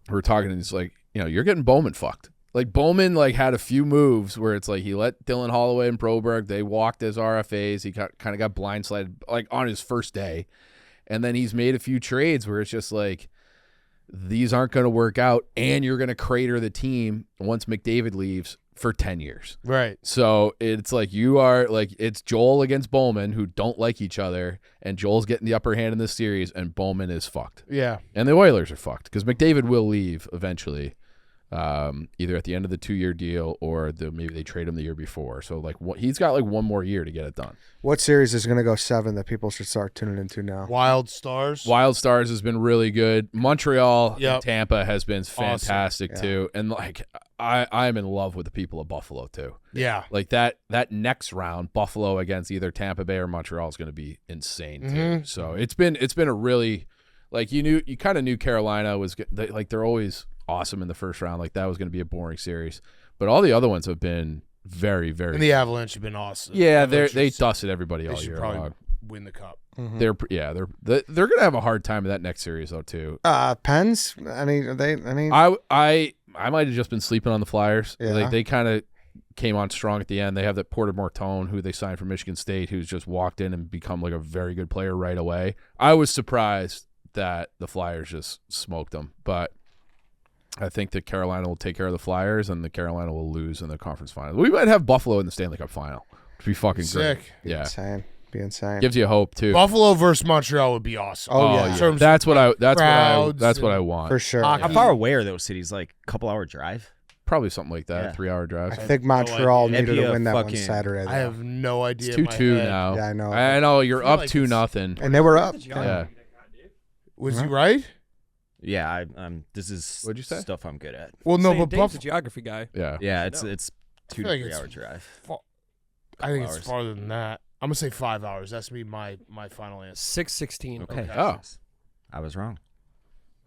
We were talking, and he's like, you're getting Bowman fucked. Like, Bowman, like, had a few moves where it's like he let Dylan Holloway and Broberg, they walked as RFAs. He kind of got blindsided, like, on his first day. And then he's made a few trades where it's just like, these aren't going to work out, and you're going to crater the team once McDavid leaves for 10 years. Right. So it's like you are like it's Joel against Bowman who don't like each other, and Joel's getting the upper hand in this series, and Bowman is fucked, Yeah. and the Oilers are fucked because McDavid will leave eventually, either at the end of the 2-year deal or maybe they trade him the year before. So like he's got like one more year to get it done. What series is going to go 7 that people should start tuning into now? Wild Stars. Wild Stars has been really good. Montreal Yep. and Tampa has been fantastic too, and like I'm in love with the people of Buffalo too. Yeah. Like that next round, Buffalo against either Tampa Bay or Montreal is going to be insane too. Mhm. So it's been a really like you kind of knew Carolina was they're always awesome in the first round. Like that was going to be a boring series, but all the other ones have been very very. And the Avalanche have been awesome. yeah, Avalanche they is- dusted everybody They all should year probably long. win the cup. Mhm. They're going to have a hard time in that next series though too. Pens? Any? I might have just been sleeping on the Flyers. Yeah. Like they kind of came on strong at the end. They have that Porter Mortone who they signed from Michigan State, who's just walked in and become like a very good player right away. I was surprised that the Flyers just smoked them, but I think that Carolina will take care of the Flyers and the Carolina will lose in the conference final. We might have Buffalo in the Stanley Cup final, which would be fucking Sick. great. Yeah, Insane. Be insane. gives you hope too. Buffalo versus Montreal would be awesome. Oh, yeah. In terms of That's what I crowds want. For sure. Hockey. How far away are those cities? Like a couple hour drive? Probably something like that. Yeah. 3-hour I drive. think no Montreal idea. needed That'd be to a win that one fucking- Saturday. I have no idea. It's in my 2-2 head. now. Yeah, I know. I know you're I feel up like 2-0. And they were up. Yeah. Was Huh? he right? Yeah, this is What'd you say? stuff I'm good at. Well, no, Saying but Dave's a Buffalo. geography guy. Yeah. Yeah, No. it's 2 I to feel like 3 it's- hour drive. I think it's hours. farther than that. I'm gonna say 5 hours. That's me. My final answer. 6:16. Okay. Oh. I was wrong.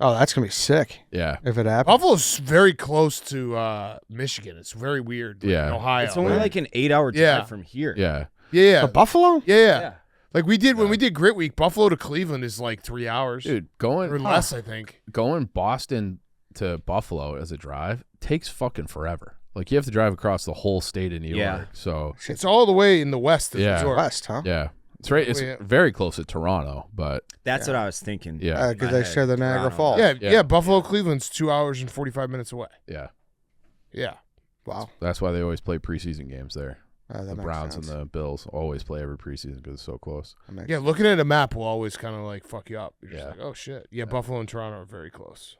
Oh, that's going to be sick Yeah. if it happens. Buffalo's very close to Michigan. It's very weird. Like, Yeah. in Ohio. It's only Right? like an 8-hour drive Yeah. from here. Yeah. yeah, The Buffalo? yeah. Like we did when we did Grit Week. Buffalo to Cleveland is like 3 hours Dude, or less. I think. going Boston to Buffalo as a drive takes fucking forever. Like you have to drive across the whole state of New Yeah. York. So It's all the way in the west. Of Yeah. New York. West, huh? yeah. It's right. It's Yeah. very close to Toronto, but That's what I was thinking. yeah. Because My they head, share the Niagara Toronto. Falls. Yeah, Yeah. yeah. Buffalo, Cleveland's 2 hours and 45 minutes away. Yeah. Yeah. Wow. That's why they always play preseason games there. That The makes Browns sense. and the Bills always play every preseason because it's so close. That makes Yeah, looking at a map will always kind of like fuck you up. You're just Yeah. like, oh shit. Yeah, Buffalo and Toronto are very close.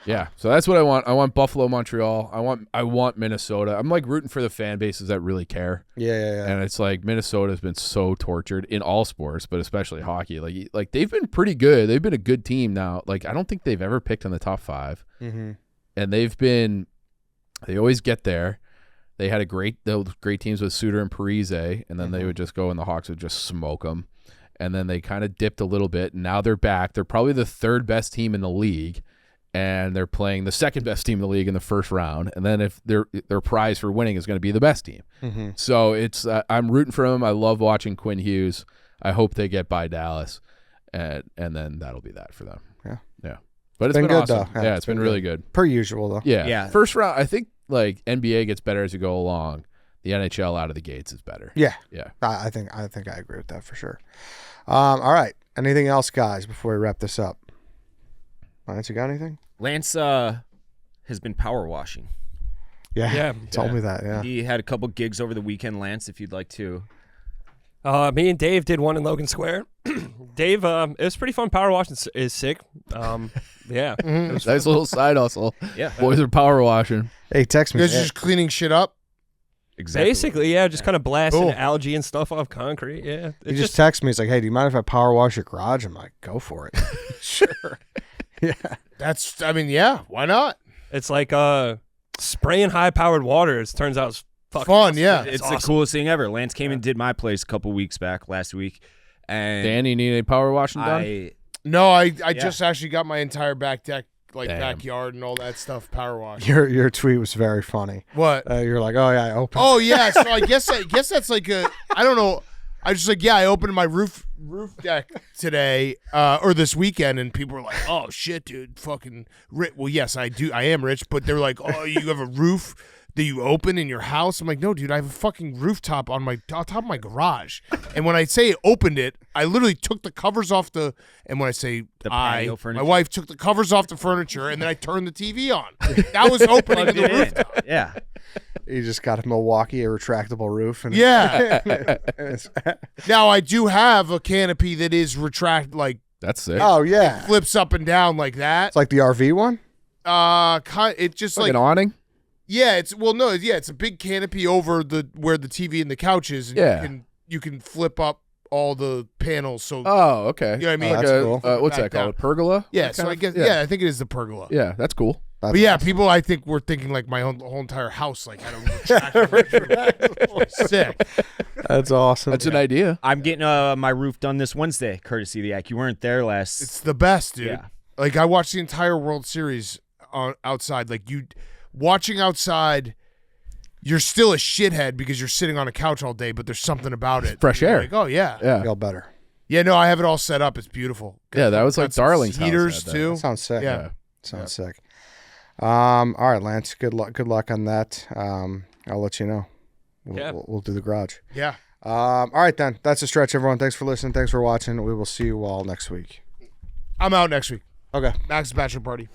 Yeah, so that's what I want. I want Buffalo, Montreal. I want Minnesota. I'm like rooting for the fan bases that really care. Yeah. And it's like Minnesota's been so tortured in all sports, but especially hockey. Like they've been pretty good. They've been a good team now. Like I don't think they've ever picked in the top 5. Mm-hmm. And they always get there. They had those great teams with Suter and Parise, and then they would just go and the Hawks would just smoke them. And then they kind of dipped a little bit, and now they're back. They're probably the 3rd best team in the league. And they're playing the 2nd best team in the league in the first round, and then if their prize for winning is going to be the best team. Mm-hmm. So it's I'm rooting for them. I love watching Quinn Hughes. I hope they get by Dallas, and then that'll be that for them. Yeah. But it's been good awesome. though. Yeah, it's been really good. Per usual though. Yeah. First round. I think like NBA gets better as you go along. The NHL out of the gates is better. Yeah. Yeah. I think I agree with that for sure. All right. Anything else, guys, before we wrap this up? Lance, you got anything? Lance has been power washing. Yeah. Told me that. Yeah. He had a couple gigs over the weekend, Lance, if you'd like to. Me and Dave did one in Logan Square. Dave, it was pretty fun. Power washing is sick. Yeah. It was Nice little side hustle. Yeah. Boys are power washing. Hey, text You me. guys are just cleaning shit up. Exactly. basically, yeah, just kind of blasting Cool. algae and stuff off concrete. Yeah. He just texted me. He's like, "Hey, do you mind if I power wash your garage?" I'm like, "Go for it." Sure. Yeah. Yeah, why not? It's like spraying high-powered water. It turns out it's fucking Fun, awesome. yeah. It's awesome. the coolest thing ever. Lance came and did my place a couple weeks back last week. And Danny, need any power washing done? No, I just actually got my entire back deck, like Damn. backyard and all that stuff power washed. Your tweet was very funny. What? You're like, "Oh yeah, I opened." Oh yeah, so I guess that's like I don't know. I just like I opened my roof deck today or this weekend, and people were like, "Oh shit, dude, fucking rich." Well, yes, I do. I am rich, but they're like, "Oh, you have a roof that you open in your house?" I'm like, "No, dude, I have a fucking rooftop on top of my garage." And when I say opened it, I literally took the covers off and when I say patio my furniture? wife took the covers off the furniture, and then I turned the TV on. That was opening the rooftop. Yeah. You just got a Milwaukee, a retractable roof, and Yeah. Now I do have a canopy that is That's sick. oh yeah, flips up and down like that. it's like the RV one. It's just like like an awning? yeah, it's a big canopy over where the TV and the couch is, and Yeah. you can flip up all the panels. So Oh, okay. you know what I mean? Oh, Like that's a, cool. what's Back that called? A down. pergola? yeah, That so kind I of- guess I think it is the pergola. Yeah, that's cool. But yeah, people I think were thinking like my whole entire house like had a retractable. Sick. That's awesome. That's an idea. I'm getting my roof done this Wednesday, courtesy of the Yak. You weren't there last. It's the best, dude. Yeah. Like I watched the entire World Series outside. Like you watching outside, you're still a shithead because you're sitting on a couch all day, but there's something about it. Fresh You're air. Like, oh yeah. Yeah. Feel better. Yeah, no, I have it all set up. It's beautiful. Yeah, that was like Got some Darling's house heaters had that. too. That sounds sick. Yeah. Sounds sick. All right, Lance. Good luck on that. I'll let you know. We'll do the garage. Yeah. All right then. That's a stretch, everyone. Thanks for listening. Thanks for watching. We will see you all next week. I'm out next week. Okay. Max's bachelor party.